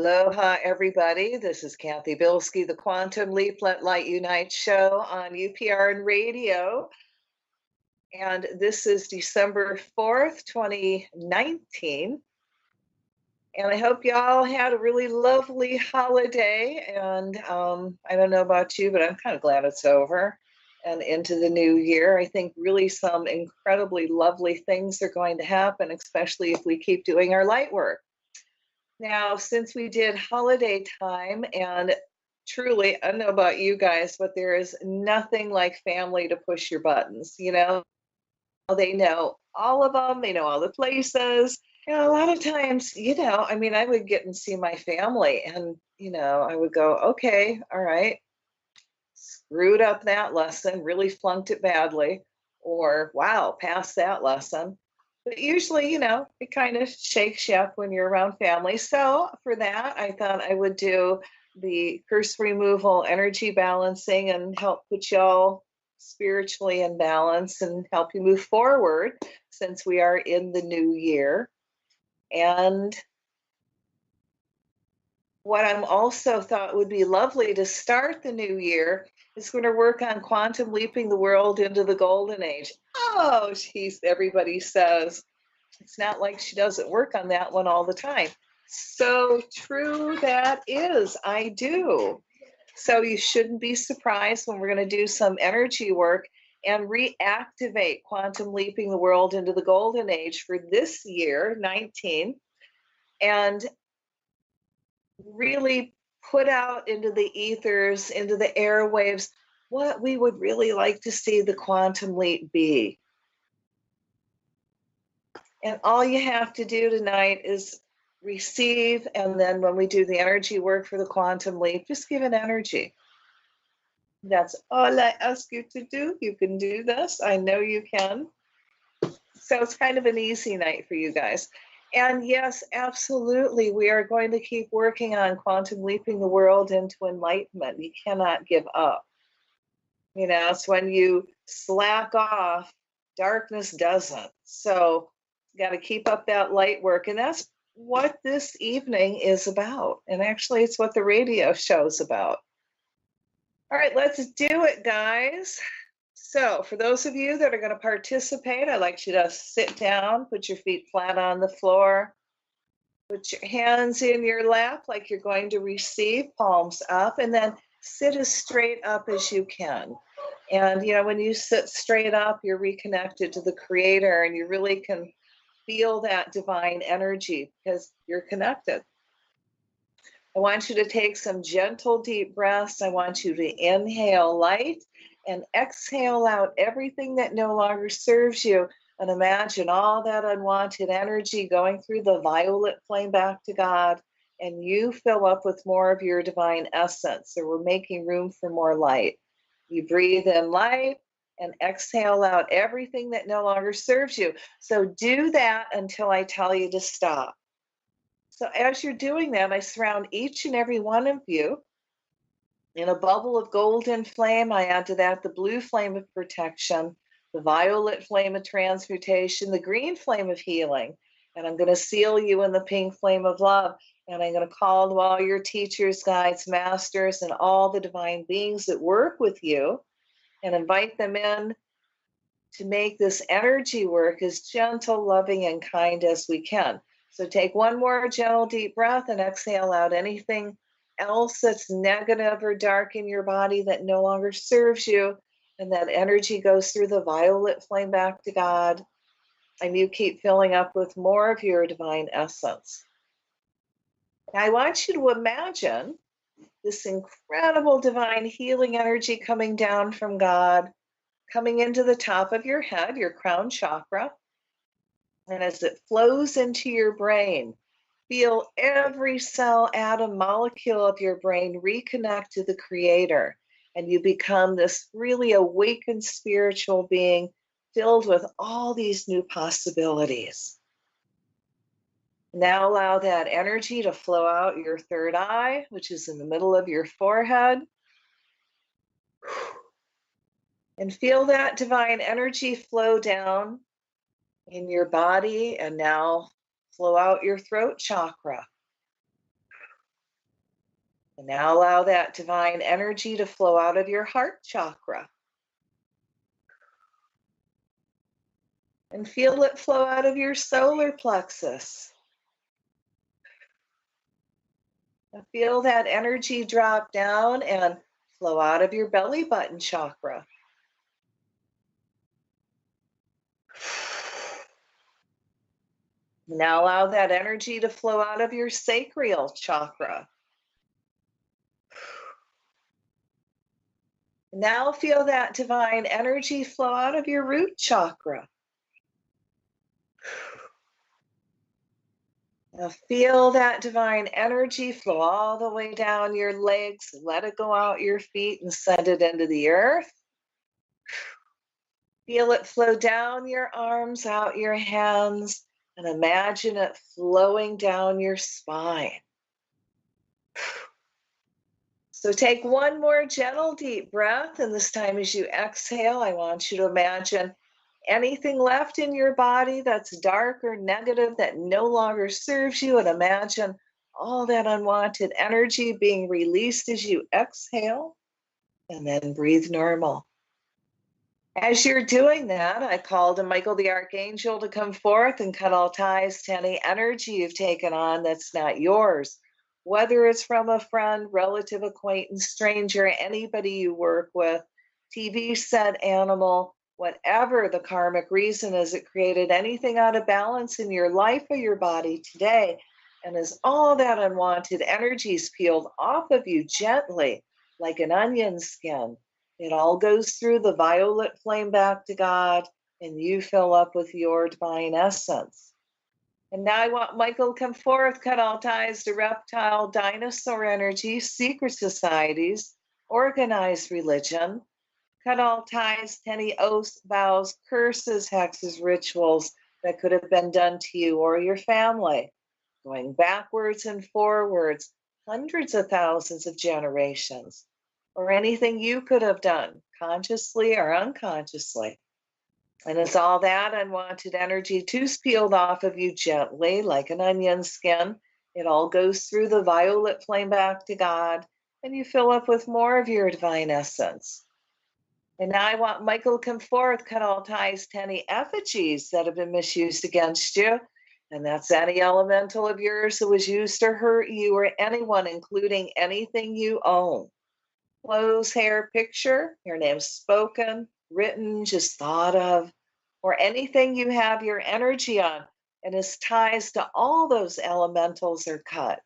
Aloha, everybody. This is Cathy Bilsky, the Quantum Leap Let Light Unite show on UPRN Radio. And this is December 4th, 2019. And I hope y'all had a really lovely holiday. And I don't know about you, but I'm kind of glad it's over and into the new year. I think really some incredibly lovely things are going to happen, especially if we keep doing our light work. Now, since we did holiday time, and truly, I don't know about you guys, but there is nothing like family to push your buttons. You know, they know all of them, they know all the places. You know, a lot of times, I would get and see my family, and, I would go, okay, all right, screwed up that lesson, really flunked it badly, or wow, passed that lesson. But usually, it kind of shakes you up when you're around family. So for that, I thought I would do the curse removal, energy balancing, and help put y'all spiritually in balance and help you move forward since we are in the new year. And what I'm also thought would be lovely to start the new year is going to work on quantum leaping the world into the golden age. Oh, geez, everybody says. It's not like she doesn't work on that one all the time. So true that is. I do. So you shouldn't be surprised when we're going to do some energy work and reactivate quantum leaping the world into the golden age for this year, 19, and really put out into the ethers, into the airwaves, what we would really like to see the quantum leap be. And all you have to do tonight is receive, and then when we do the energy work for the quantum leap, just give it energy. That's all I ask you to do. You can do this. I know you can. So it's kind of an easy night for you guys. And yes, absolutely, we are going to keep working on quantum leaping the world into enlightenment. You cannot give up. It's when you slack off, darkness doesn't. So got to keep up that light work. And that's what this evening is about. And actually, it's what the radio show's about. All right, let's do it, guys. So for those of you that are going to participate, I'd like you to sit down, put your feet flat on the floor, put your hands in your lap like you're going to receive, palms up, and then sit as straight up as you can. And, when you sit straight up, you're reconnected to the Creator, and you really can feel that divine energy because you're connected. I want you to take some gentle, deep breaths. I want you to inhale light and exhale out everything that no longer serves you. And imagine all that unwanted energy going through the violet flame back to God. And you fill up with more of your divine essence. So we're making room for more light. You breathe in light and exhale out everything that no longer serves you. So do that until I tell you to stop. So as you're doing that, I surround each and every one of you in a bubble of golden flame. I add to that the blue flame of protection, the violet flame of transmutation, the green flame of healing. And I'm going to seal you in the pink flame of love. And I'm going to call to all your teachers, guides, masters, and all the divine beings that work with you and invite them in to make this energy work as gentle, loving, and kind as we can. So take one more gentle, deep breath and exhale out anything else that's negative or dark in your body that no longer serves you. And that energy goes through the violet flame back to God. And you keep filling up with more of your divine essence. Now, I want you to imagine this incredible divine healing energy coming down from God, coming into the top of your head, your crown chakra. And as it flows into your brain, feel every cell, atom, molecule of your brain reconnect to the Creator. And you become this really awakened spiritual being filled with all these new possibilities. Now allow that energy to flow out your third eye, which is in the middle of your forehead. And feel that divine energy flow down in your body and now flow out your throat chakra. And now allow that divine energy to flow out of your heart chakra. And feel it flow out of your solar plexus. And feel that energy drop down and flow out of your belly button chakra. Now allow that energy to flow out of your sacral chakra. Now feel that divine energy flow out of your root chakra. Now feel that divine energy flow all the way down your legs. Let it go out your feet and send it into the earth. Feel it flow down your arms, out your hands, and imagine it flowing down your spine. So take one more gentle deep breath, and this time as you exhale, I want you to imagine anything left in your body that's dark or negative that no longer serves you, and imagine all that unwanted energy being released as you exhale, and then breathe normal. As you're doing that, I called on Michael the Archangel to come forth and cut all ties to any energy you've taken on that's not yours, whether it's from a friend, relative, acquaintance, stranger, anybody you work with, TV set, animal, whatever the karmic reason is it created anything out of balance in your life or your body today. And as all that unwanted energy is peeled off of you gently, like an onion skin, it all goes through the violet flame back to God, and you fill up with your divine essence. And now I want Michael to come forth, cut all ties to reptile, dinosaur energy, secret societies, organized religion, cut all ties to any oaths, vows, curses, hexes, rituals that could have been done to you or your family, going backwards and forwards, hundreds of thousands of generations, or anything you could have done, consciously or unconsciously. And as all that unwanted energy too's peeled off of you gently, like an onion skin, it all goes through the violet flame back to God, and you fill up with more of your divine essence. And now I want Michael to come forth, cut all ties to any effigies that have been misused against you. And that's any elemental of yours that was used to hurt you or anyone, including anything you own. Clothes, hair, picture, your name spoken, written, just thought of, or anything you have your energy on, and its ties to all those elementals are cut.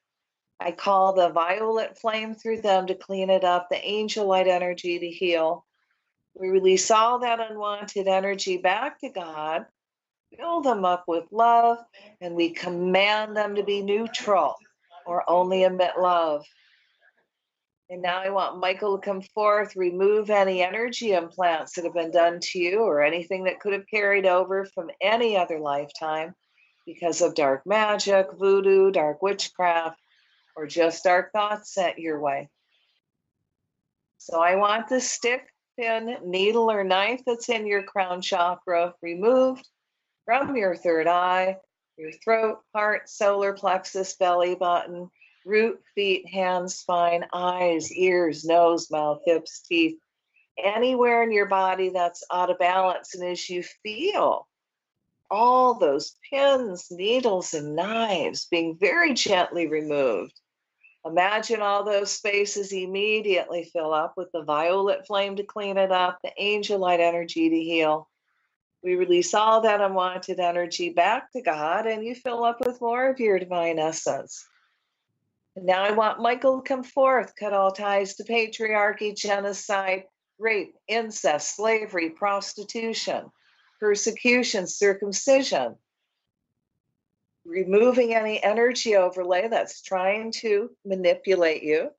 I call the violet flame through them to clean it up, the angel light energy to heal. We release all that unwanted energy back to God, fill them up with love, and we command them to be neutral or only emit love. And now I want Michael to come forth, remove any energy implants that have been done to you or anything that could have carried over from any other lifetime because of dark magic, voodoo, dark witchcraft, or just dark thoughts sent your way. So I want the stick, pin, needle, or knife that's in your crown chakra removed from your third eye, your throat, heart, solar plexus, belly button, root, feet, hands, spine, eyes, ears, nose, mouth, hips, teeth, anywhere in your body that's out of balance. And as you feel all those pins, needles, and knives being very gently removed, imagine all those spaces immediately fill up with the violet flame to clean it up, the angel light energy to heal. We release all that unwanted energy back to God, and you fill up with more of your divine essence. And now I want Michael to come forth, cut all ties to patriarchy, genocide, rape, incest, slavery, prostitution, persecution, circumcision, removing any energy overlay that's trying to manipulate you,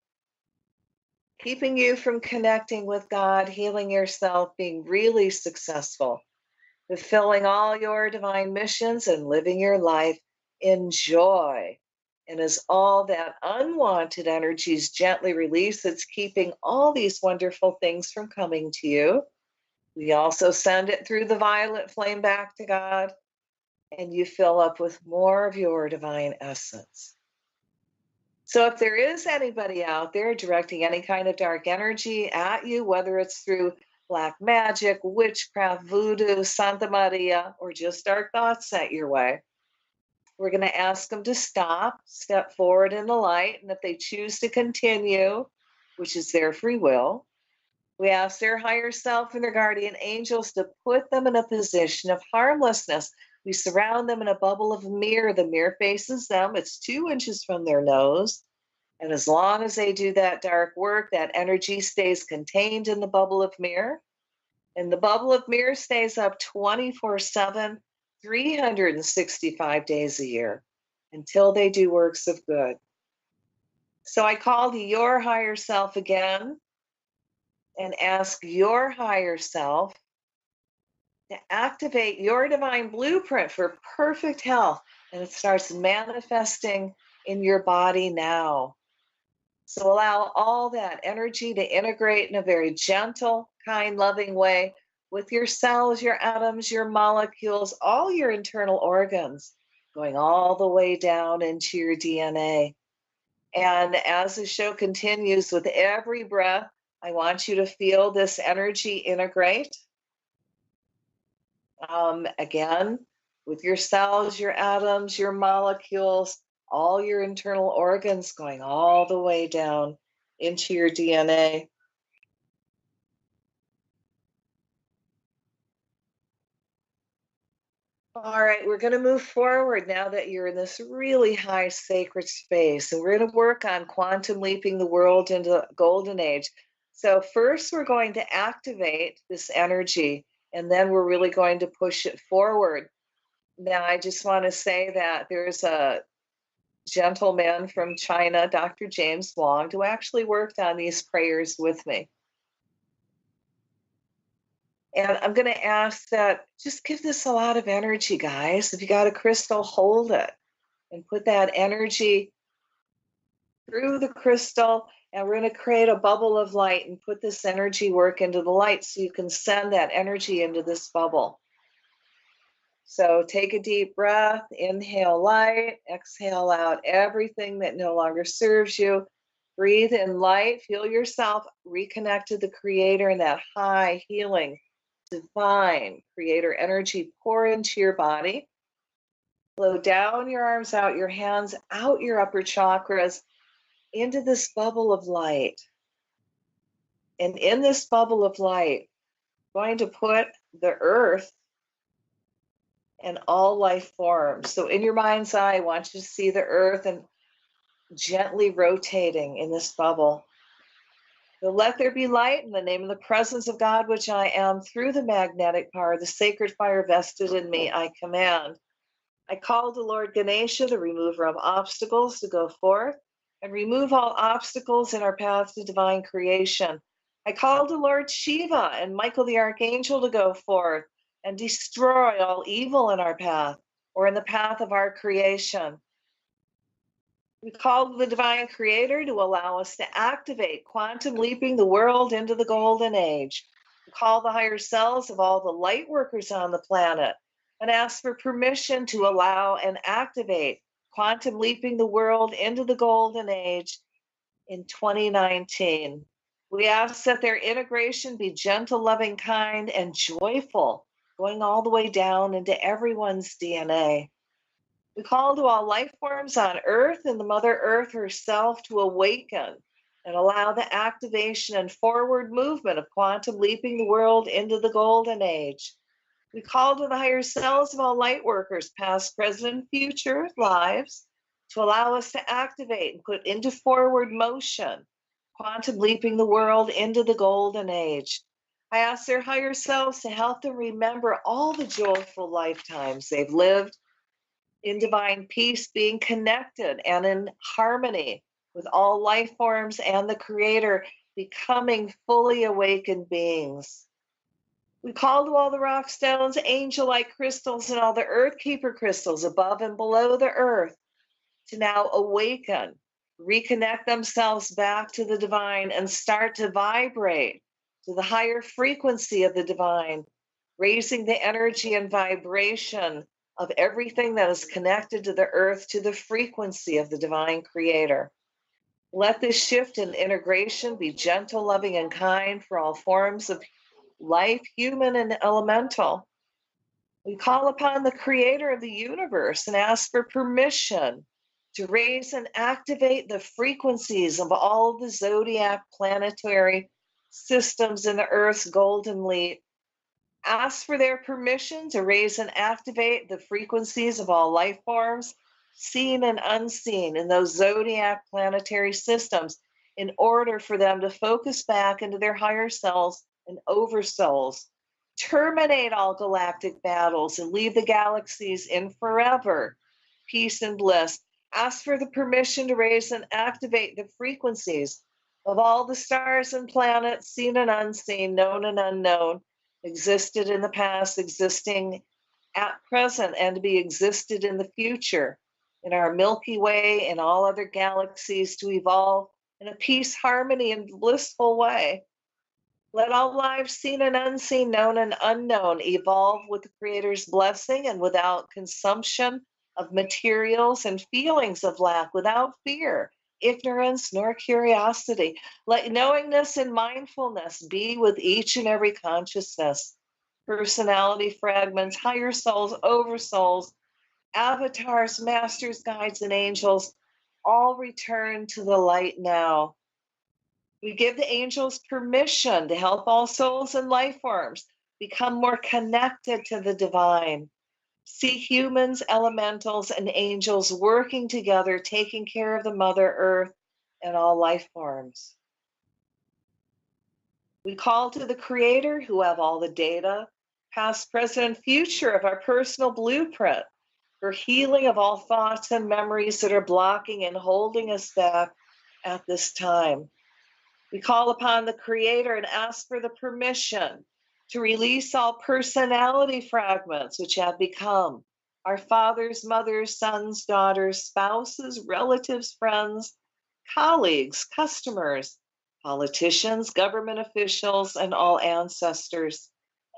keeping you from connecting with God, healing yourself, being really successful, fulfilling all your divine missions and living your life in joy. And as all that unwanted energy is gently released, it's keeping all these wonderful things from coming to you. We also send it through the violet flame back to God, and you fill up with more of your divine essence. So if there is anybody out there directing any kind of dark energy at you, whether it's through black magic, witchcraft, voodoo, Santa Maria, or just dark thoughts set your way, we're going to ask them to stop, step forward in the light, and if they choose to continue, which is their free will, we ask their higher self and their guardian angels to put them in a position of harmlessness. We surround them in a bubble of mirror. The mirror faces them, it's 2 inches from their nose. And as long as they do that dark work, that energy stays contained in the bubble of mirror. And the bubble of mirror stays up 24/7, 365 days a year until they do works of good. So I call to your higher self again and ask your higher self to activate your divine blueprint for perfect health. And it starts manifesting in your body now. So allow all that energy to integrate in a very gentle, kind, loving way with your cells, your atoms, your molecules, all your internal organs, going all the way down into your DNA. And as the show continues, with every breath, I want you to feel this energy integrate. Again, with your cells, your atoms, your molecules, all your internal organs going all the way down into your DNA. All right, we're going to move forward now that you're in this really high sacred space, and we're going to work on quantum leaping the world into the golden age. So first, we're going to activate this energy, and then we're really going to push it forward. Now, I just want to say that there's a gentleman from China, Dr. James Wong, who actually worked on these prayers with me. And I'm going to ask that just give this a lot of energy, guys. If you got a crystal, hold it and put that energy through the crystal. And we're going to create a bubble of light and put this energy work into the light so you can send that energy into this bubble. So take a deep breath, inhale light, exhale out everything that no longer serves you. Breathe in light, feel yourself reconnect to the Creator and that high, healing, divine Creator energy pour into your body. Flow down your arms, out your hands, out your upper chakras, into this bubble of light. And in this bubble of light, I'm going to put the earth and all life forms. So in your mind's eye, I want you to see the earth and gently rotating in this bubble. So let there be light in the name of the presence of God, which I am, through the magnetic power, the sacred fire vested in me, I command. I call the Lord Ganesha, the remover of obstacles, to go forth and remove all obstacles in our path to divine creation. I call the Lord Shiva and Michael the Archangel to go forth and destroy all evil in our path or in the path of our creation. We call the divine creator to allow us to activate quantum leaping the world into the golden age. We call the higher selves of all the light workers on the planet and ask for permission to allow and activate quantum leaping the world into the golden age in 2019. We ask that their integration be gentle, loving, kind, and joyful, going all the way down into everyone's DNA. We call to all life forms on Earth and the Mother Earth herself to awaken and allow the activation and forward movement of quantum leaping the world into the golden age. We call to the higher selves of all light workers, past, present, and future lives, to allow us to activate and put into forward motion quantum leaping the world into the golden age. I ask their higher selves to help them remember all the joyful lifetimes they've lived in divine peace, being connected and in harmony with all life forms and the Creator, becoming fully awakened beings. We call to all the rock stones, angel-like crystals, and all the earth keeper crystals above and below the earth to now awaken, reconnect themselves back to the divine, and start to vibrate to the higher frequency of the divine, raising the energy and vibration of everything that is connected to the earth to the frequency of the divine creator. Let this shift and integration be gentle, loving, and kind for all forms of life, human and elemental. We call upon the creator of the universe and ask for permission to raise and activate the frequencies of all the zodiac planetary systems in the Earth's golden leap. Ask for their permission to raise and activate the frequencies of all life forms, seen and unseen, in those zodiac planetary systems in order for them to focus back into their higher selves and oversouls, terminate all galactic battles, and leave the galaxies in forever peace and bliss. Ask for the permission to raise and activate the frequencies of all the stars and planets, seen and unseen, known and unknown, existed in the past, existing at present, and to be existed in the future, in our Milky Way and all other galaxies, to evolve in a peace, harmony, and blissful way. Let all lives seen and unseen, known and unknown, evolve with the Creator's blessing and without consumption of materials and feelings of lack, without fear, ignorance, nor curiosity. Let knowingness and mindfulness be with each and every consciousness, personality fragments, higher souls, oversouls, avatars, masters, guides, and angels, all return to the light now. We give the angels permission to help all souls and life forms become more connected to the divine. See humans, elementals, and angels working together, taking care of the Mother Earth and all life forms. We call to the Creator, who have all the data, past, present, and future of our personal blueprint for healing of all thoughts and memories that are blocking and holding us back at this time. We call upon the Creator and ask for the permission to release all personality fragments which have become our fathers, mothers, sons, daughters, spouses, relatives, friends, colleagues, customers, politicians, government officials, and all ancestors,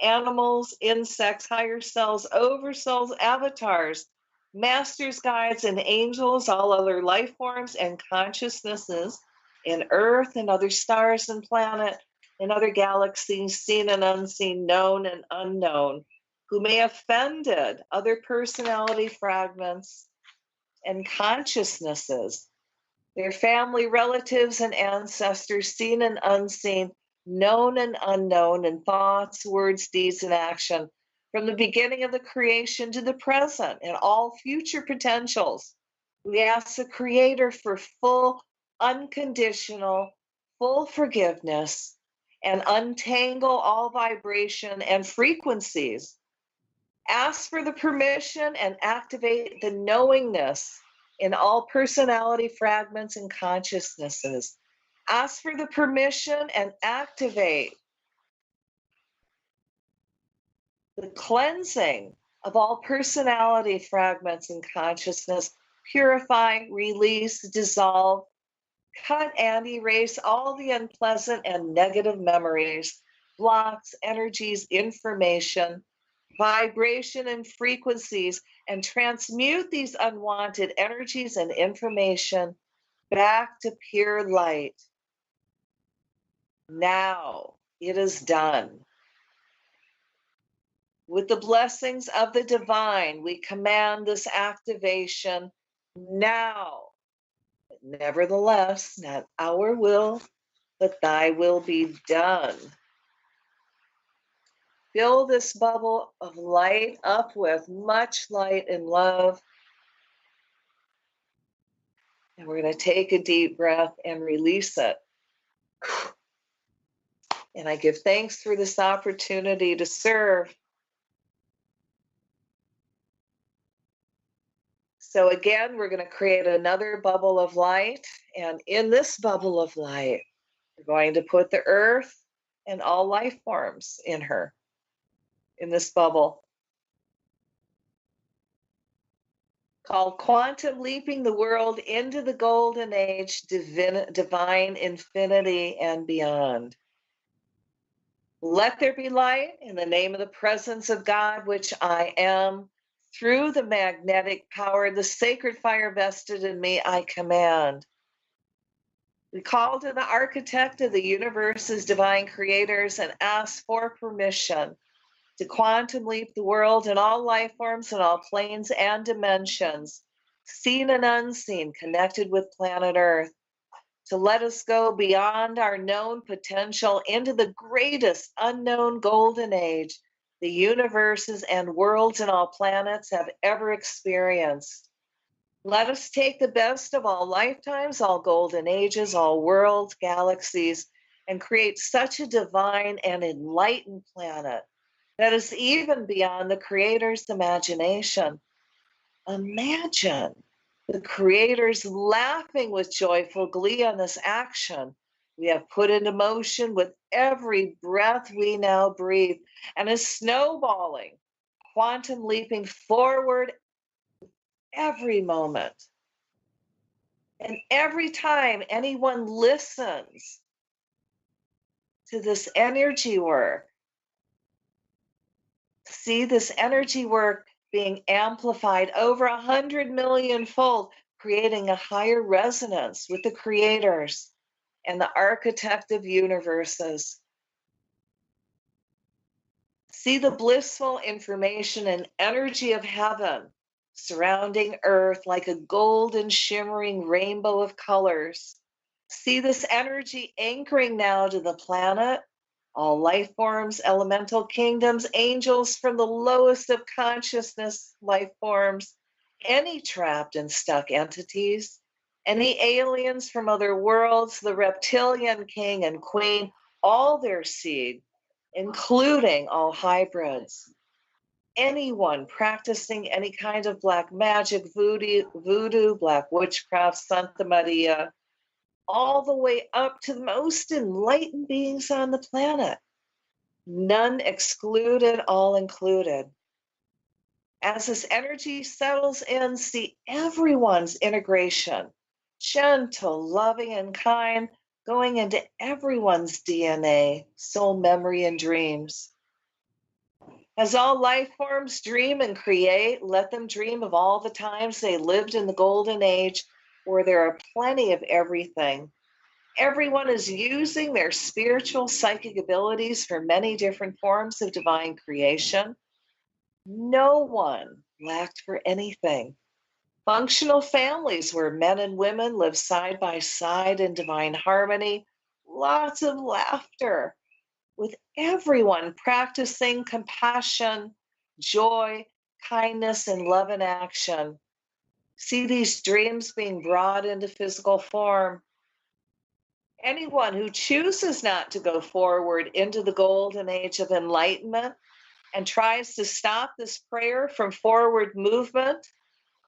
animals, insects, higher selves, oversouls, avatars, masters, guides, and angels, all other life forms and consciousnesses in Earth and other stars and planets and other galaxies, seen and unseen, known and unknown, who may have offended other personality fragments and consciousnesses, their family, relatives, and ancestors, seen and unseen, known and unknown, in thoughts, words, deeds, and action, from the beginning of the creation to the present and all future potentials. We ask the Creator for full, unconditional, full forgiveness and untangle all vibration and frequencies. Ask for the permission and activate the knowingness in all personality fragments and consciousnesses. Ask for the permission and activate the cleansing of all personality fragments and consciousness. Purify, release, dissolve, cut and erase all the unpleasant and negative memories, blocks, energies, information, vibration, and frequencies, and transmute these unwanted energies and information back to pure light. Now it is done. With the blessings of the divine, we command this activation now. Nevertheless, not our will, but thy will be done. Fill this bubble of light up with much light and love. And we're going to take a deep breath and release it. And I give thanks for this opportunity to serve. So again, we're going to create another bubble of light. And in this bubble of light, we're going to put the earth and all life forms in her, in this bubble, called Quantum Leaping the World into the Golden Age, Divine Infinity and Beyond. Let there be light in the name of the presence of God, which I am. Through the magnetic power, the sacred fire vested in me, I command. We call to the architect of the universe's divine creators and ask for permission to quantum leap the world and all life forms in all planes and dimensions, seen and unseen, connected with planet Earth, to let us go beyond our known potential into the greatest unknown golden age the universes and worlds and all planets have ever experienced. Let us take the best of all lifetimes, all golden ages, all worlds, galaxies, and create such a divine and enlightened planet that is even beyond the Creator's imagination. Imagine the Creators laughing with joyful glee on this action we have put into motion with every breath we now breathe, and is snowballing, quantum leaping forward every moment. And every time anyone listens to this energy work, see this energy work being amplified over 100 million fold, creating a higher resonance with the creators and the architect of universes. See the blissful information and energy of heaven surrounding Earth like a golden shimmering rainbow of colors. See this energy anchoring now to the planet, all life forms, elemental kingdoms, angels from the lowest of consciousness life forms, any trapped and stuck entities, any aliens from other worlds, the reptilian king and queen, all their seed, including all hybrids. Anyone practicing any kind of black magic, voodoo, black witchcraft, Santa Maria, all the way up to the most enlightened beings on the planet. None excluded, all included. As this energy settles in, see everyone's integration, gentle, loving, and kind, going into everyone's DNA, soul, memory, and dreams. As all life forms dream and create, let them dream of all the times they lived in the golden age where there are plenty of everything. Everyone is using their spiritual psychic abilities for many different forms of divine creation. No one lacked for anything. Functional families where men and women live side by side in divine harmony, lots of laughter, with everyone practicing compassion, joy, kindness, and love in action. See these dreams being brought into physical form. Anyone who chooses not to go forward into the golden age of enlightenment and tries to stop this prayer from forward movement,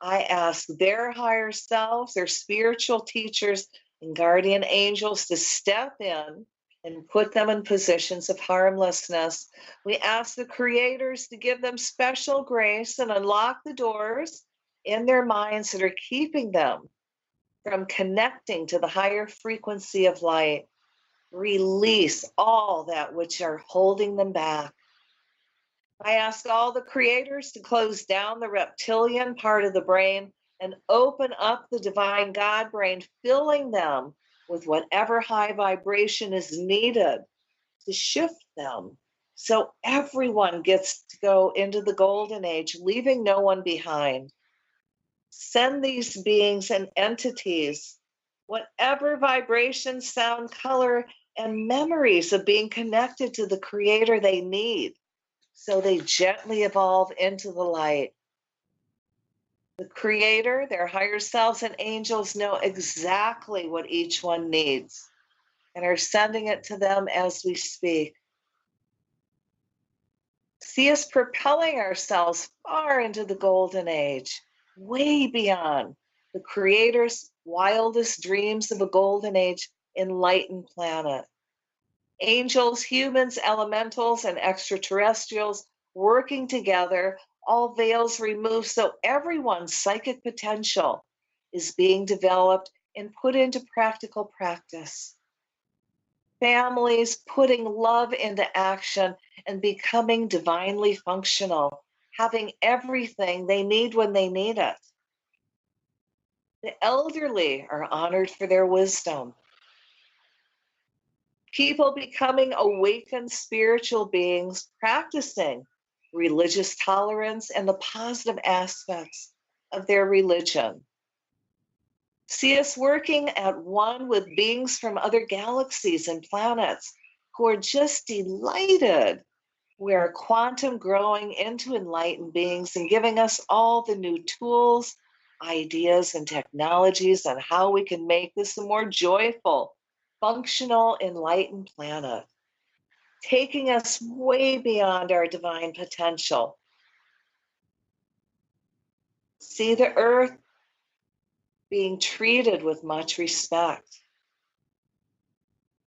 I ask their higher selves, their spiritual teachers, and guardian angels to step in and put them in positions of harmlessness. We ask the creators to give them special grace and unlock the doors in their minds that are keeping them from connecting to the higher frequency of light. Release all that which are holding them back. I ask all the creators to close down the reptilian part of the brain and open up the divine God brain, filling them with whatever high vibration is needed to shift them so everyone gets to go into the golden age, leaving no one behind. Send these beings and entities whatever vibration, sound, color, and memories of being connected to the creator they need, so they gently evolve into the light. The creator, their higher selves, and angels know exactly what each one needs and are sending it to them as we speak. See us propelling ourselves far into the golden age, way beyond the creator's wildest dreams of a golden age enlightened planet. Angels, humans, elementals, and extraterrestrials working together, all veils removed, so everyone's psychic potential is being developed and put into practical practice. Families putting love into action and becoming divinely functional, having everything they need when they need it. The elderly are honored for their wisdom. People becoming awakened spiritual beings practicing religious tolerance and the positive aspects of their religion. See us working at one with beings from other galaxies and planets who are just delighted we are quantum growing into enlightened beings and giving us all the new tools, ideas, and technologies on how we can make this a more joyful, functional, enlightened planet, taking us way beyond our divine potential. See the earth being treated with much respect.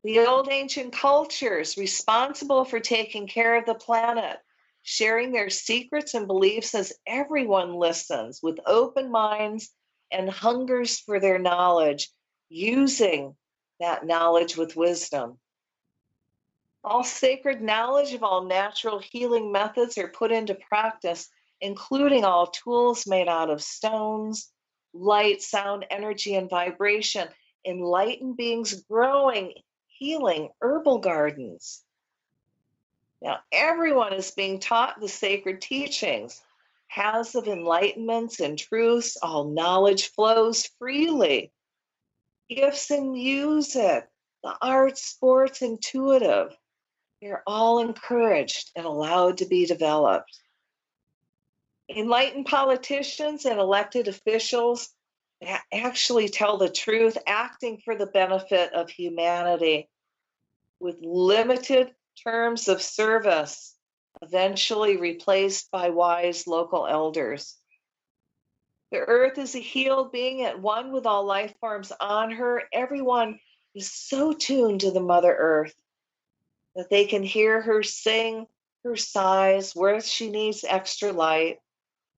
The old ancient cultures responsible for taking care of the planet, sharing their secrets and beliefs as everyone listens with open minds and hungers for their knowledge, using that knowledge with wisdom. All sacred knowledge of all natural healing methods are put into practice, including all tools made out of stones, light, sound, energy, and vibration, enlightened beings growing healing herbal gardens. Now, everyone is being taught the sacred teachings, paths of enlightenments and truths. All knowledge flows freely. Gifts in music, the arts, sports, intuitive, they're all encouraged and allowed to be developed. Enlightened politicians and elected officials actually tell the truth, acting for the benefit of humanity, with limited terms of service, eventually replaced by wise local elders. The earth is a healed being at one with all life forms on her. Everyone is so tuned to the Mother Earth that they can hear her sing her sighs where she needs extra light,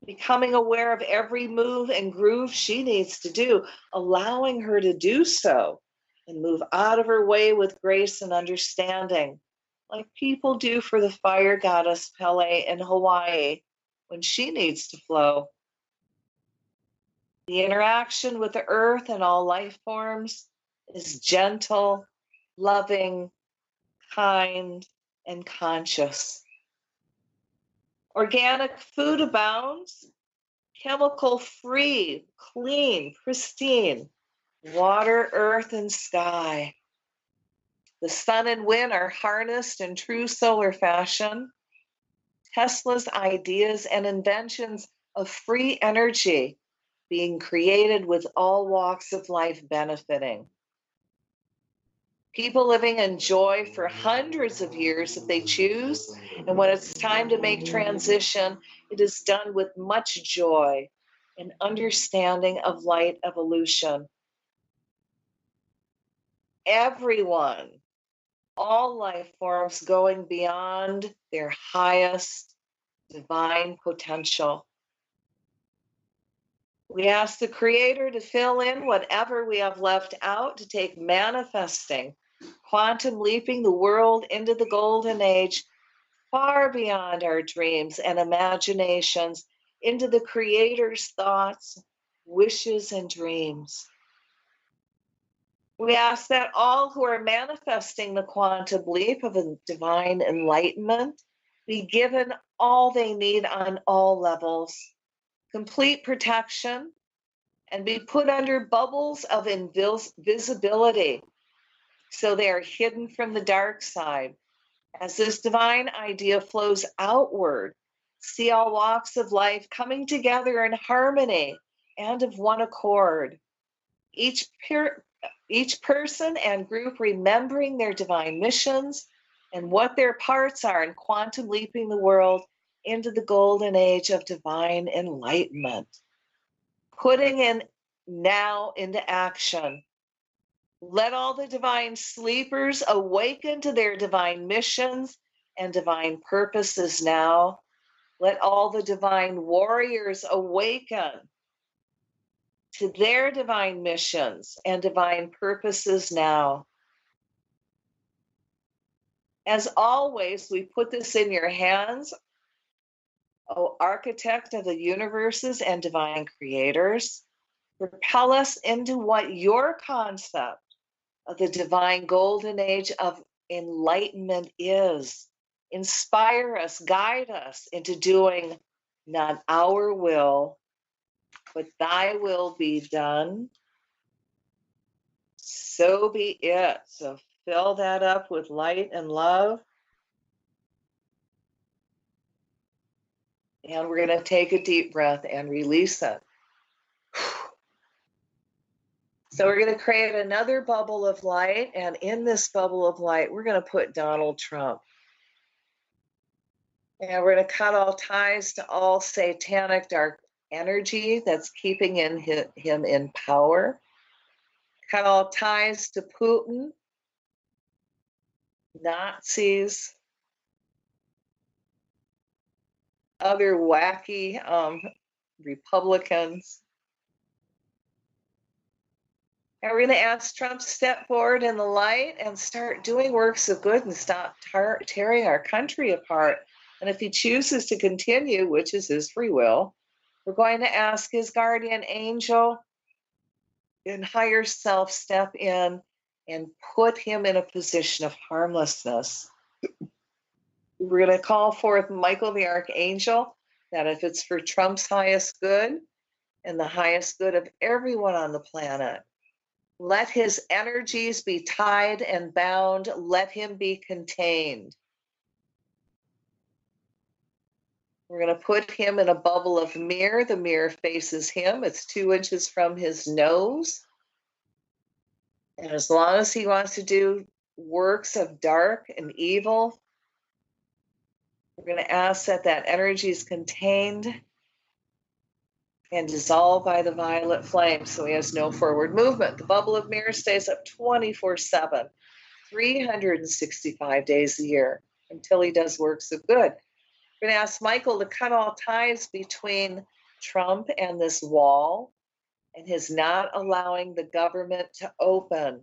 becoming aware of every move and groove she needs to do, allowing her to do so and move out of her way with grace and understanding, like people do for the fire goddess Pele in Hawaii when she needs to flow. The interaction with the earth and all life forms is gentle, loving, kind, and conscious. Organic food abounds, chemical-free, clean, pristine, water, earth, and sky. The sun and wind are harnessed in true solar fashion. Tesla's ideas and inventions of free energy being created with all walks of life benefiting. People living in joy for hundreds of years if they choose, and when it's time to make transition, it is done with much joy and understanding of light evolution. Everyone, all life forms going beyond their highest divine potential. We ask the Creator to fill in whatever we have left out, to take manifesting, quantum leaping the world into the golden age, far beyond our dreams and imaginations, into the Creator's thoughts, wishes, and dreams. We ask that all who are manifesting the quantum leap of a divine enlightenment be given all they need on all levels, complete protection, and be put under bubbles of invisibility so they are hidden from the dark side. As this divine idea flows outward, see all walks of life coming together in harmony and of one accord. Each person and group remembering their divine missions and what their parts are in quantum leaping the world into the golden age of divine enlightenment. Putting in now into action. Let all the divine sleepers awaken to their divine missions and divine purposes now. Let all the divine warriors awaken to their divine missions and divine purposes now. As always, we put this in your hands, O architect of the universes and divine creators. Propel us into what your concept of the divine golden age of enlightenment is. Inspire us, guide us into doing not our will, but thy will be done. So be it. So fill that up with light and love. And we're going to take a deep breath and release it. So we're going to create another bubble of light. And in this bubble of light, we're going to put Donald Trump. And we're going to cut all ties to all satanic dark energy that's keeping him in power. Cut all ties to Putin, Nazis, other wacky Republicans. And we're going to ask Trump to step forward in the light and start doing works of good and stop tearing our country apart. And if he chooses to continue, which is his free will, we're going to ask his guardian angel and higher self step in and put him in a position of harmlessness. We're going to call forth Michael the Archangel, that if it's for Trump's highest good and the highest good of everyone on the planet, let his energies be tied and bound. Let him be contained. We're going to put him in a bubble of mirror. The mirror faces him. It's 2 inches from his nose. And as long as he wants to do works of dark and evil, we're going to ask that that energy is contained and dissolved by the violet flame so he has no forward movement. The bubble of mirror stays up 24/7, 365 days a year until he does works of good. We're going to ask Michael to cut all ties between Trump and this wall and his not allowing the government to open.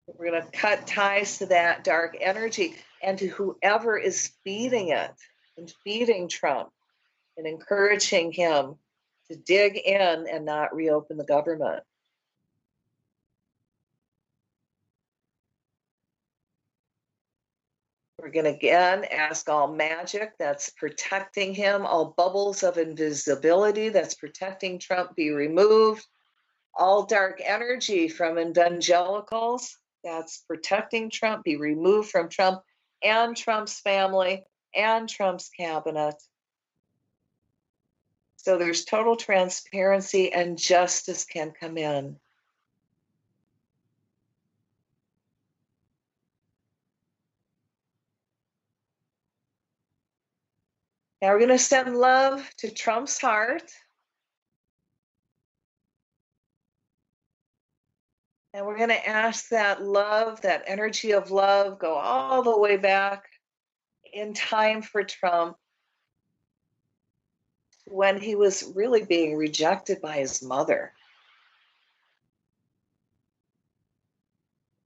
We're going to cut ties to that dark energy and to whoever is feeding it and feeding Trump and encouraging him to dig in and not reopen the government. We're going to again ask all magic that's protecting him, all bubbles of invisibility that's protecting Trump be removed, all dark energy from evangelicals that's protecting Trump be removed from Trump and Trump's family and Trump's cabinet. So there's total transparency and justice can come in. Now we're going to send love to Trump's heart. And we're going to ask that love, that energy of love, go all the way back in time for Trump when he was really being rejected by his mother.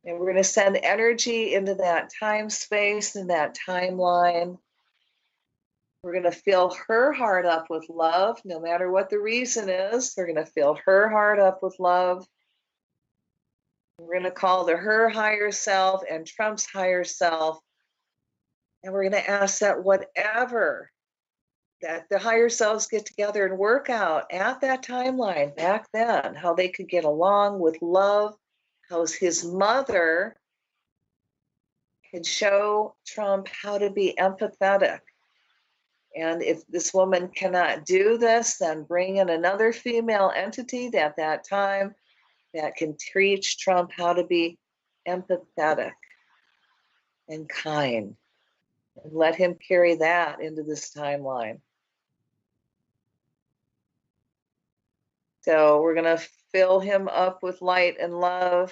And we're going to send energy into that time space and that timeline. We're going to fill her heart up with love, no matter what the reason is. We're going to fill her heart up with love. We're going to call to her higher self and Trump's higher self. And we're going to ask that whatever, that the higher selves get together and work out at that timeline back then, how they could get along with love, how his mother could show Trump how to be empathetic. And if this woman cannot do this, then bring in another female entity at that time that can teach Trump how to be empathetic and kind. And let him carry that into this timeline. So we're going to fill him up with light and love.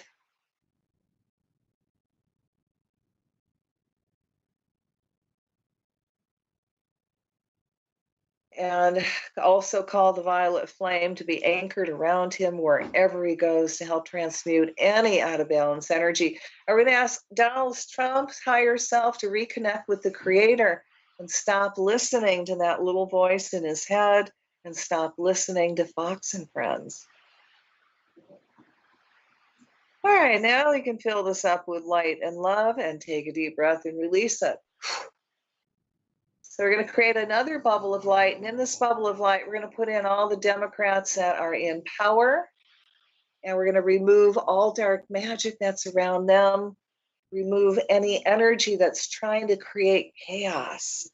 And also call the violet flame to be anchored around him wherever he goes to help transmute any out of balance energy. I'm going to ask Donald Trump's higher self to reconnect with the Creator and stop listening to that little voice in his head and stop listening to Fox and Friends. All right, now we can fill this up with light and love and take a deep breath and release it. So we're going to create another bubble of light. And in this bubble of light, we're going to put in all the Democrats that are in power. And we're going to remove all dark magic that's around them. Remove any energy that's trying to create chaos.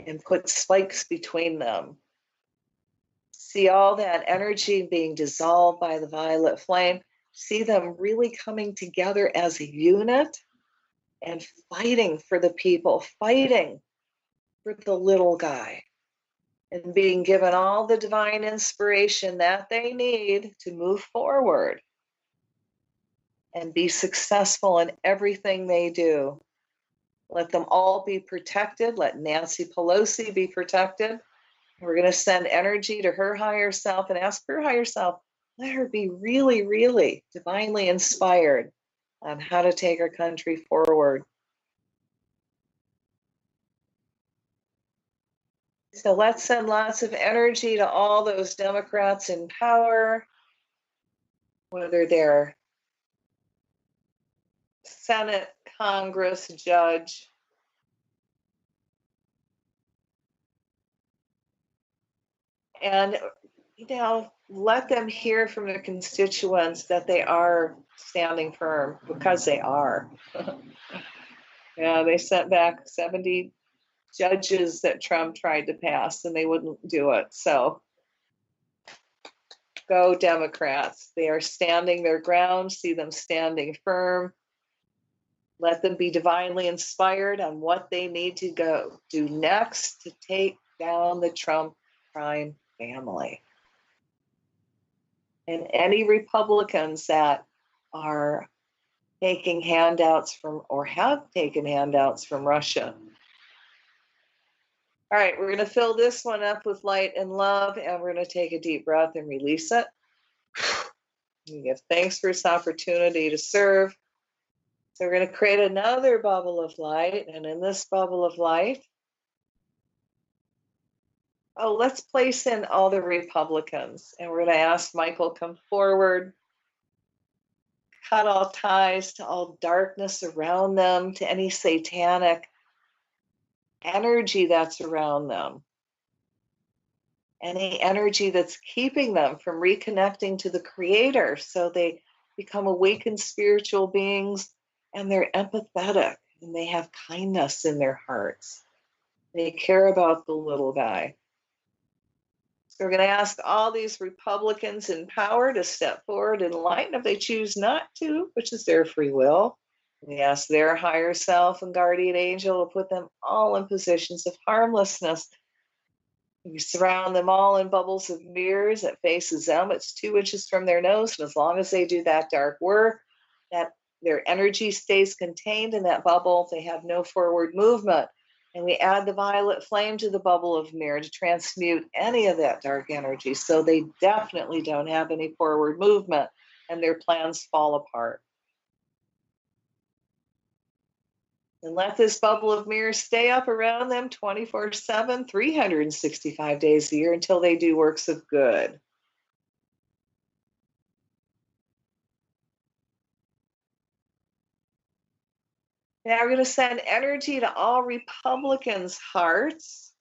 And put spikes between them. See all that energy being dissolved by the violet flame. See them really coming together as a unit and fighting for the people, fighting for the little guy, and being given all the divine inspiration that they need to move forward and be successful in everything they do. Let them all be protected. Let Nancy Pelosi be protected. We're going to send energy to her higher self and ask her higher self, let her be really, really divinely inspired on how to take our country forward. So let's send lots of energy to all those Democrats in power, whether they're Senate, Congress, judge. And, let them hear from their constituents that they are standing firm, because they are. Yeah, they sent back 70 judges that Trump tried to pass and they wouldn't do it. So go Democrats. They are standing their ground. See them standing firm. Let them be divinely inspired on what they need to go do next to take down the Trump crime family. And any Republicans that are taking handouts from or have taken handouts from Russia. All right, we're going to fill this one up with light and love, and we're going to take a deep breath and release it. And give thanks for this opportunity to serve. So we're going to create another bubble of light, and in this bubble of light, let's place in all the Republicans, and we're going to ask Michael come forward, cut all ties to all darkness around them, to any satanic energy that's around them, any energy that's keeping them from reconnecting to the Creator, so they become awakened spiritual beings, and they're empathetic, and they have kindness in their hearts. They care about the little guy. So we're going to ask all these Republicans in power to step forward and enlighten if they choose not to, which is their free will. We ask their higher self and guardian angel to put them all in positions of harmlessness. We surround them all in bubbles of mirrors that faces them. It's 2 inches from their nose. And as long as they do that dark work, that their energy stays contained in that bubble, they have no forward movement. And we add the violet flame to the bubble of mirror to transmute any of that dark energy. So they definitely don't have any forward movement and their plans fall apart. And let this bubble of mirror stay up around them 24/7, 365 days a year until they do works of good. Now we're going to send energy to all Republicans' hearts.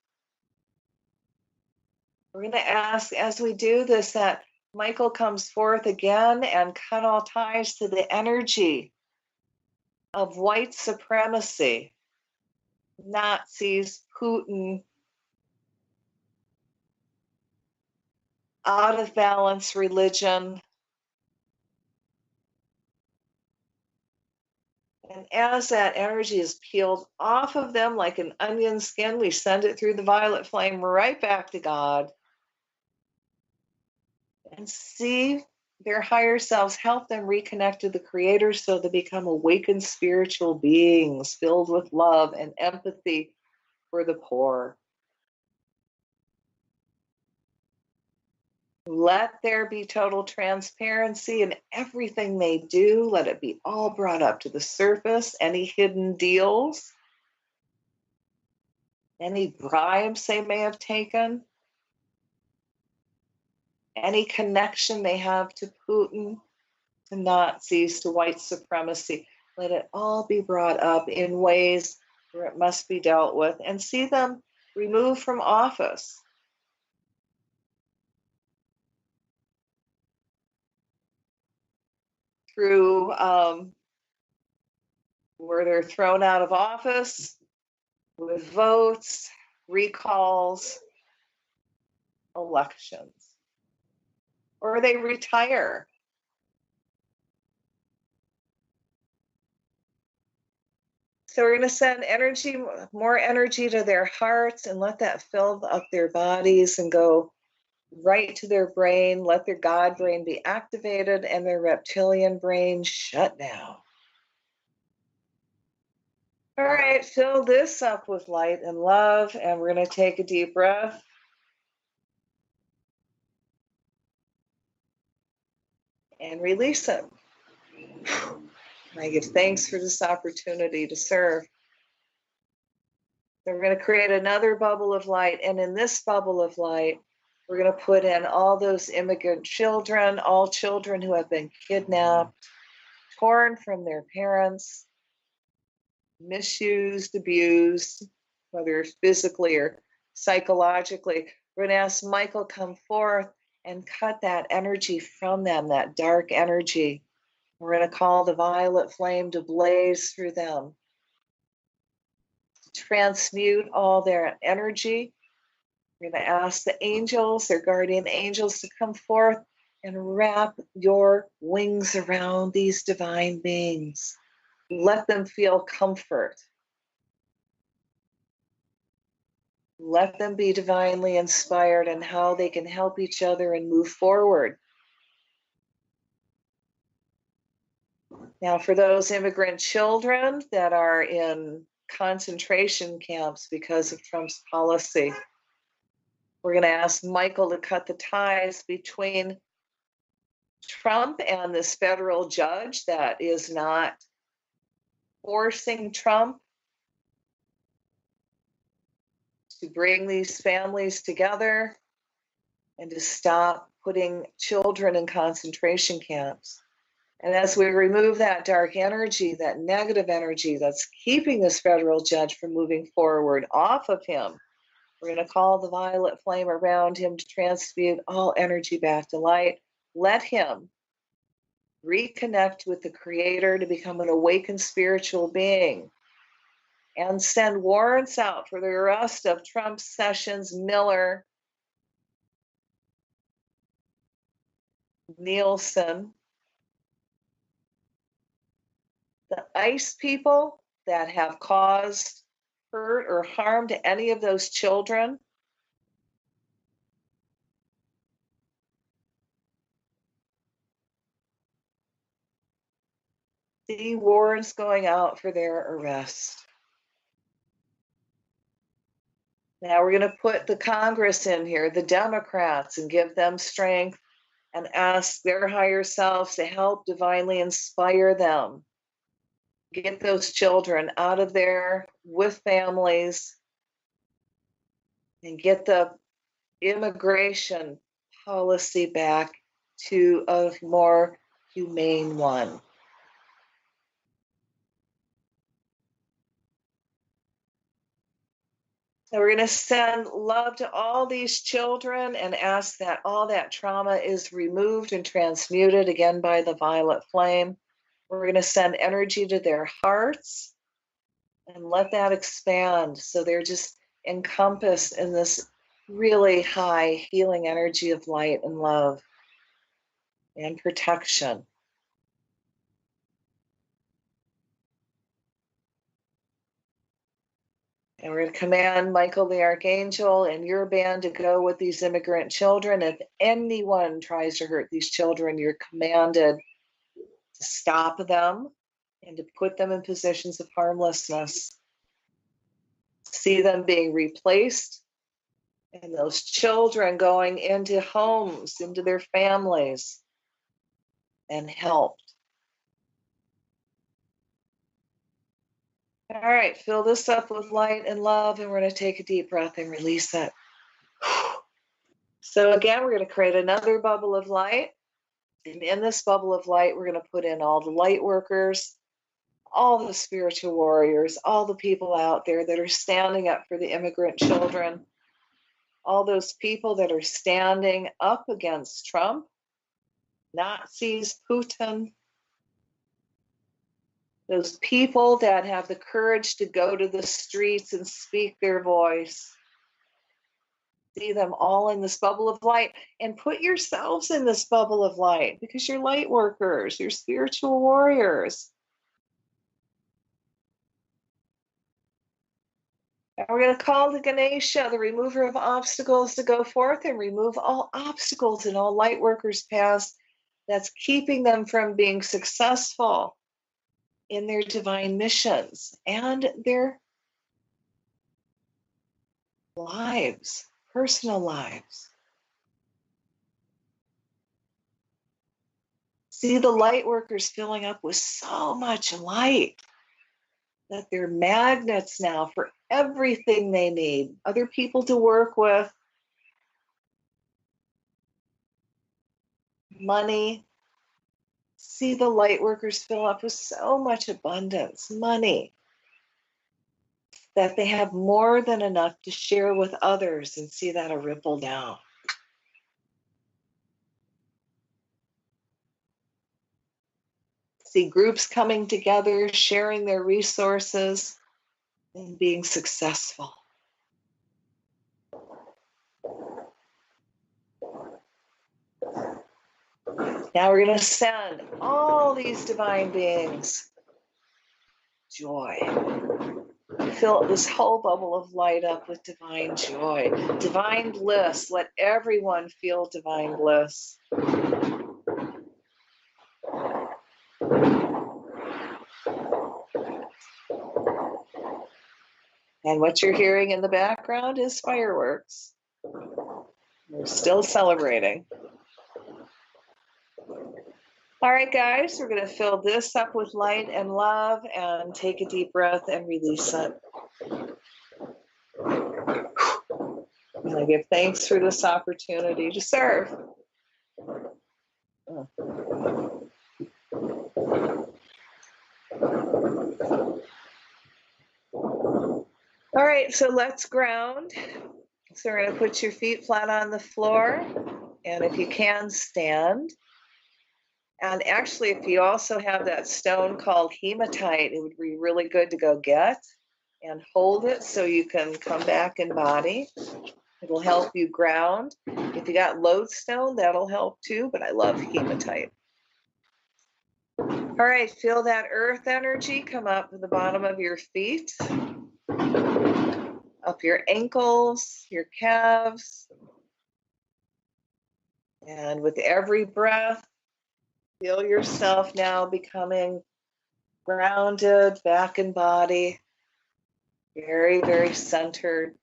We're going to ask, as we do this, that Michael comes forth again and cut all ties to the energy of white supremacy, Nazis, Putin, out of balance religion. And as that energy is peeled off of them like an onion skin, we send it through the violet flame right back to God. And see their higher selves, help them reconnect to the Creator so they become awakened spiritual beings filled with love and empathy for the poor. Let there be total transparency in everything they do. Let it be all brought up to the surface. Any hidden deals, any bribes they may have taken. any connection they have to Putin, to Nazis, to white supremacy. Let it all be brought up in ways where it must be dealt with, and see them removed from office. Through where they're thrown out of office with votes, recalls, elections, or they retire. So we're going to send energy, more energy to their hearts, and let that fill up their bodies and go right to their brain. Let their God brain be activated and their reptilian brain shut down. All right, fill this up with light and love, and we're going to take a deep breath. And release it. I give thanks for this opportunity to serve. So we're going to create another bubble of light, and in this bubble of light, we're going to put in all those immigrant children, all children who have been kidnapped, torn from their parents, misused, abused, whether physically or psychologically. We're going to ask Michael come forth and cut that energy from them, that dark energy. We're going to call the violet flame to blaze through them, to transmute all their energy. We're going to ask the angels, their guardian angels, to come forth and wrap your wings around these divine beings. Let them feel comfort. Let them be divinely inspired in how they can help each other and move forward. Now, for those immigrant children that are in concentration camps because of Trump's policy, we're going to ask Michael to cut the ties between Trump and this federal judge that is not forcing Trump to bring these families together and to stop putting children in concentration camps. And as we remove that dark energy, that negative energy that's keeping this federal judge from moving forward off of him, we're going to call the violet flame around him to transmute all energy back to light. Let him reconnect with the Creator to become an awakened spiritual being, and send warrants out for the arrest of Trump, Sessions, Miller, Nielsen, the ICE people that have caused hurt or harm to any of those children. See warrants going out for their arrest. Now we're going to put the Congress in here, the Democrats, and give them strength and ask their higher selves to help divinely inspire them. Get those children out of there with families and get the immigration policy back to a more humane one. So we're going to send love to all these children and ask that all that trauma is removed and transmuted again by the violet flame. We're going to send energy to their hearts and let that expand so they're just encompassed in this really high healing energy of light and love and protection. And we're going to command Michael the Archangel and your band to go with these immigrant children. If anyone tries to hurt these children, you're commanded to stop them and to put them in positions of harmlessness. See them being replaced, and those children going into homes, into their families, and helped. All right, fill this up with light and love, and we're going to take a deep breath and release it. So again, we're going to create another bubble of light. And in this bubble of light, we're going to put in all the light workers, all the spiritual warriors, all the people out there that are standing up for the immigrant children, all those people that are standing up against Trump, Nazis, Putin, those people that have the courage to go to the streets and speak their voice. See them all in this bubble of light, and put yourselves in this bubble of light, because you're light workers, you're spiritual warriors. And we're going to call to Ganesha, the remover of obstacles, to go forth and remove all obstacles in all light workers' paths that's keeping them from being successful in their divine missions and their lives, personal lives. See the light workers filling up with so much light that they're magnets now for everything they need, other people to work with, money. See the light workers fill up with so much abundance, money, that they have more than enough to share with others, and see that a ripple down. See groups coming together, sharing their resources, and being successful. Now we're going to send all these divine beings joy. Fill this whole bubble of light up with divine joy, divine bliss. Let everyone feel divine bliss. And what you're hearing in the background is fireworks. We're still celebrating. All right, guys, we're going to fill this up with light and love, and take a deep breath and release it. And I give thanks for this opportunity to serve. All right, so let's ground. So we're going to put your feet flat on the floor, and if you can, stand. And actually, if you also have that stone called hematite, it would be really good to go get and hold it so you can come back in body. It'll help you ground. If you got lodestone, that'll help too, but I love hematite. All right, feel that earth energy come up to the bottom of your feet, up your ankles, your calves. And with every breath, feel yourself now becoming grounded, back in body, very, very centered.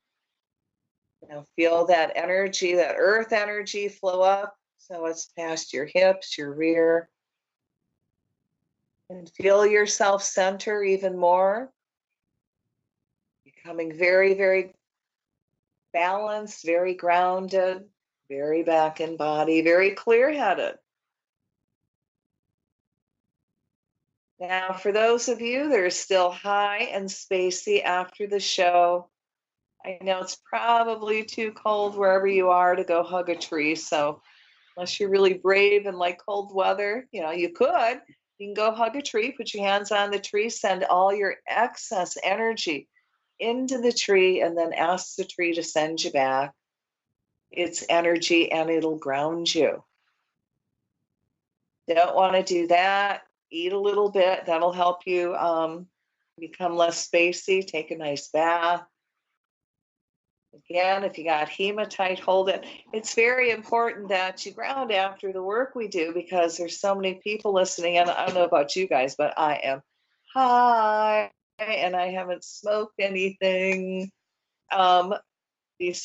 Now feel that energy, that earth energy flow up, so it's past your hips, your rear. And feel yourself center even more, becoming very, very balanced, very grounded, very back in body, very clear-headed. Now, for those of you that are still high and spacey after the show, I know it's probably too cold wherever you are to go hug a tree. So unless you're really brave and like cold weather, you could. You can go hug a tree, put your hands on the tree, send all your excess energy into the tree, and then ask the tree to send you back its energy, and it'll ground you. Don't want to do that. Eat a little bit. That'll help you become less spacey. Take a nice bath. Again, if you got hematite, hold it. It's very important that you ground after the work we do, because there's so many people listening. And I don't know about you guys, but I am high and I haven't smoked anything while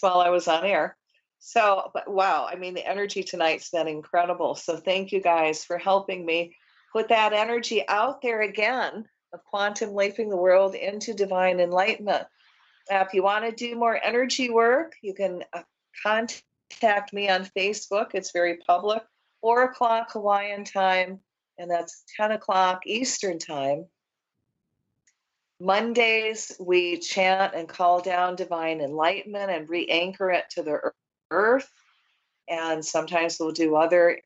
I was on air. So, but wow, I mean, the energy tonight's been incredible. So thank you guys for helping me put that energy out there again of quantum leaping the world into divine enlightenment. If you want to do more energy work, you can contact contact me on Facebook. It's very public. 4 o'clock Hawaiian time, and that's 10 o'clock Eastern time. Mondays, we chant and call down divine enlightenment and re-anchor it to the earth. And sometimes we'll do other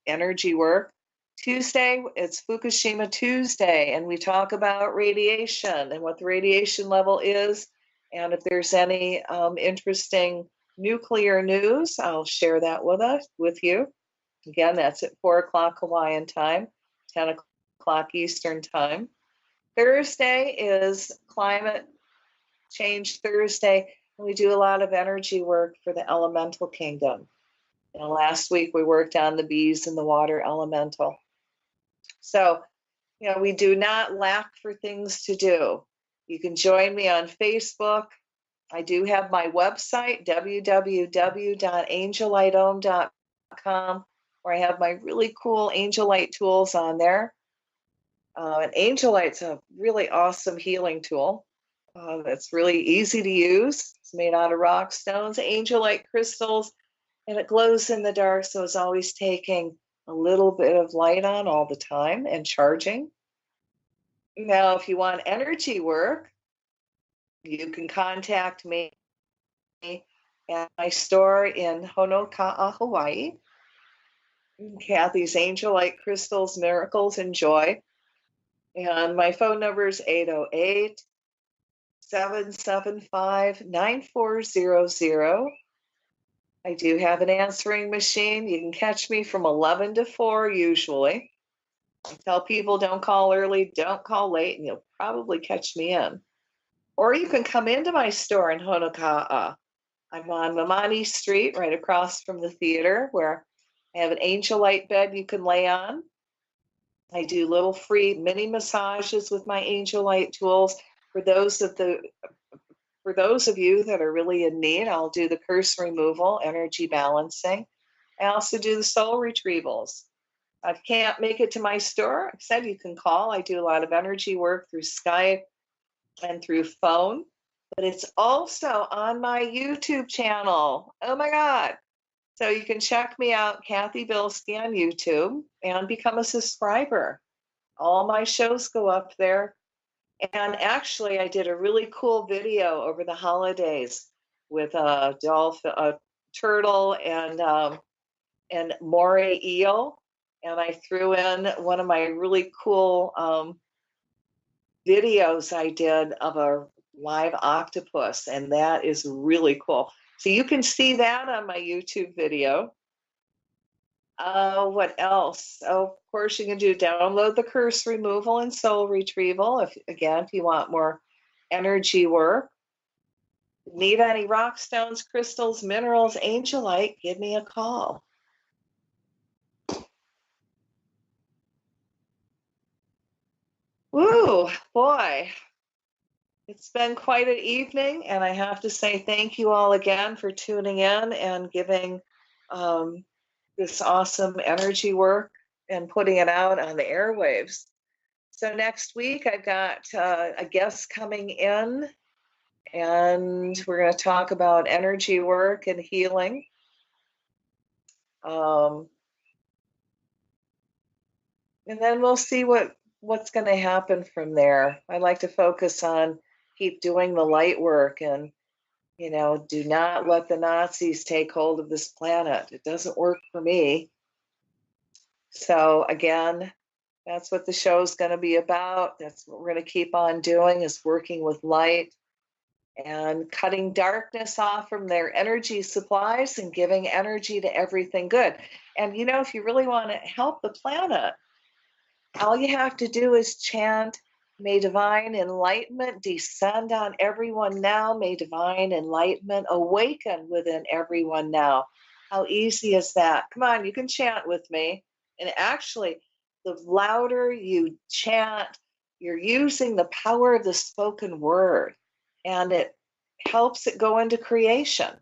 energy work. Tuesday, it's Fukushima Tuesday, and we talk about radiation and what the radiation level is. And if there's any interesting nuclear news, I'll share that with you. Again, that's at 4 o'clock Hawaiian time, 10 o'clock Eastern time. Thursday is Climate Change Thursday, and we do a lot of energy work for the elemental kingdom. Last week we worked on the bees and the water elemental. So, we do not lack for things to do. You can join me on Facebook. I do have my website, www.angellightome.com, where I have my really cool angel light tools on there. And angel light's a really awesome healing tool. It's really easy to use. It's made out of rock stones, angel light crystals, and it glows in the dark, so it's always taking a little bit of light on all the time and charging. Now, if you want energy work, you can contact me at my store in Honoka'a, Hawaii. Cathy's Angel Light Crystals, Miracles, and Joy. And my phone number is 808-775-9400. I do have an answering machine. You can catch me from 11 to 4 usually. I tell people don't call early, don't call late, and you'll probably catch me in. Or you can come into my store in Honoka'a. I'm on Mamani Street, right across from the theater, where I have an angel light bed you can lay on. I do little free mini massages with my angel light tools. For those of you that are really in need, I'll do the curse removal, energy balancing. I also do the soul retrievals. If you can't make it to my store, I said you can call. I do a lot of energy work through Skype and through phone, but it's also on my YouTube channel. Oh my God. So you can check me out, Cathy Bilsky, on YouTube, and become a subscriber. All my shows go up there. And actually, I did a really cool video over the holidays with a dolphin, a turtle, and moray eel. And I threw in one of my really cool videos I did of a live octopus, and that is really cool. So you can see that on my YouTube video. What else? Oh, of course, you can download the curse removal and soul retrieval if you want more energy work. Need any rock stones, crystals, minerals, angel light, give me a call. Woo, boy. It's been quite an evening, and I have to say thank you all again for tuning in and giving this awesome energy work and putting it out on the airwaves. So next week, I've got a guest coming in, and we're going to talk about energy work and healing. And then we'll see what's going to happen from there. I like to focus on keep doing the light work and, do not let the Nazis take hold of this planet. It doesn't work for me. So again, that's what the show is going to be about. That's what we're going to keep on doing, is working with light and cutting darkness off from their energy supplies and giving energy to everything good. And, if you really want to help the planet, all you have to do is chant, "May divine enlightenment descend on everyone now. May divine enlightenment awaken within everyone now." How easy is that? Come on, you can chant with me. And actually, the louder you chant, you're using the power of the spoken word, and it helps it go into creation.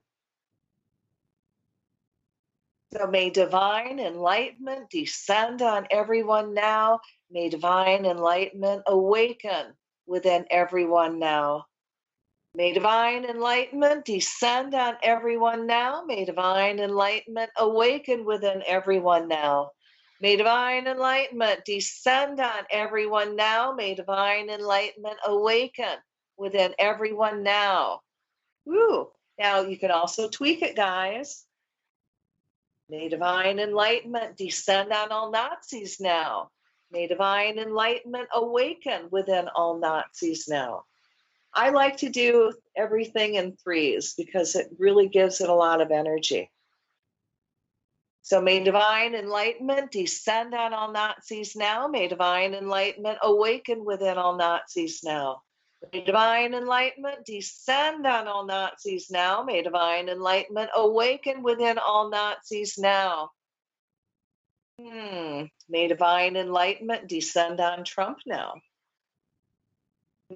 So may divine enlightenment descend on everyone now. May divine enlightenment awaken within everyone now. May divine enlightenment descend on everyone now. May divine enlightenment awaken within everyone now. May divine enlightenment descend on everyone now. May divine enlightenment awaken within everyone now. Woo! Now you can also tweak it, guys. May divine enlightenment descend on all Nazis now. May divine enlightenment awaken within all Nazis now. I like to do everything in threes because it really gives it a lot of energy. So may divine enlightenment descend on all Nazis now. May divine enlightenment awaken within all Nazis now. May divine enlightenment descend on all Nazis now. May divine enlightenment awaken within all Nazis now. May divine enlightenment descend on Trump now.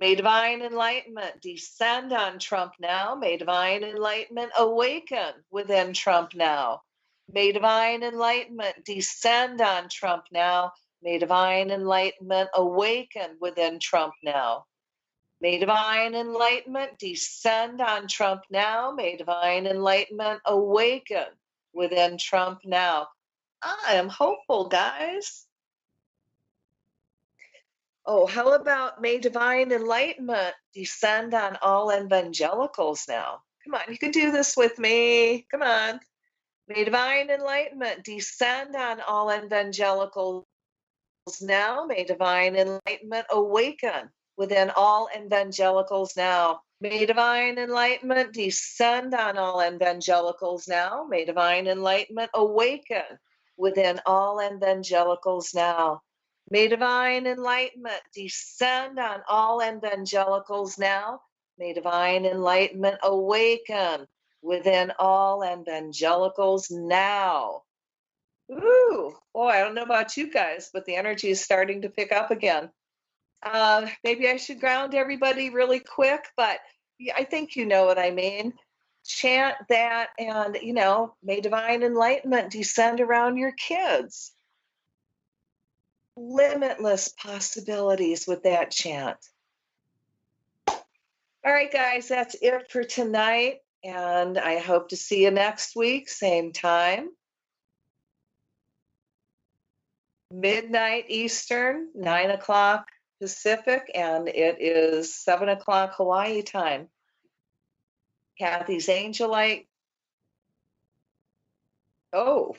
May divine enlightenment descend on Trump now. May divine enlightenment awaken within Trump now. May divine enlightenment descend on Trump now. May divine enlightenment awaken within Trump now. May divine enlightenment descend on Trump now. May divine enlightenment awaken within Trump now. I am hopeful, guys. Oh, how about may divine enlightenment descend on all evangelicals now? Come on, you can do this with me. Come on. May divine enlightenment descend on all evangelicals now. May divine enlightenment awaken within all evangelicals now. May divine enlightenment descend on all evangelicals now. May divine enlightenment awaken within all evangelicals now. May divine enlightenment descend on all evangelicals now. May divine enlightenment awaken within all evangelicals now. Ooh, boy, I don't know about you guys, but the energy is starting to pick up again. Maybe I should ground everybody really quick, but I think you know what I mean. Chant that and, may divine enlightenment descend around your kids. Limitless possibilities with that chant. All right, guys, that's it for tonight. And I hope to see you next week, same time. Midnight Eastern, 9 o'clock Pacific, and it is 7 o'clock Hawaii time. Cathy's Angelite. Oh,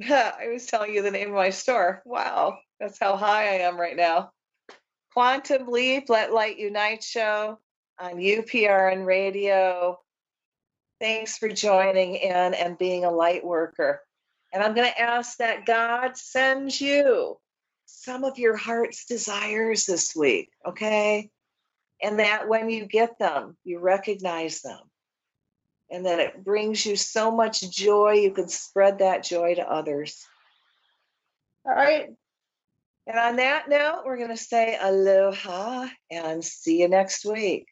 I was telling you the name of my store. Wow, that's how high I am right now. Quantum Leap, Let Light Unite show on UPRN Radio. Thanks for joining in and being a light worker. And I'm going to ask that God sends you some of your heart's desires this week, okay? And that when you get them, you recognize them. And that it brings you so much joy, you can spread that joy to others. All right. And on that note, we're going to say aloha and see you next week.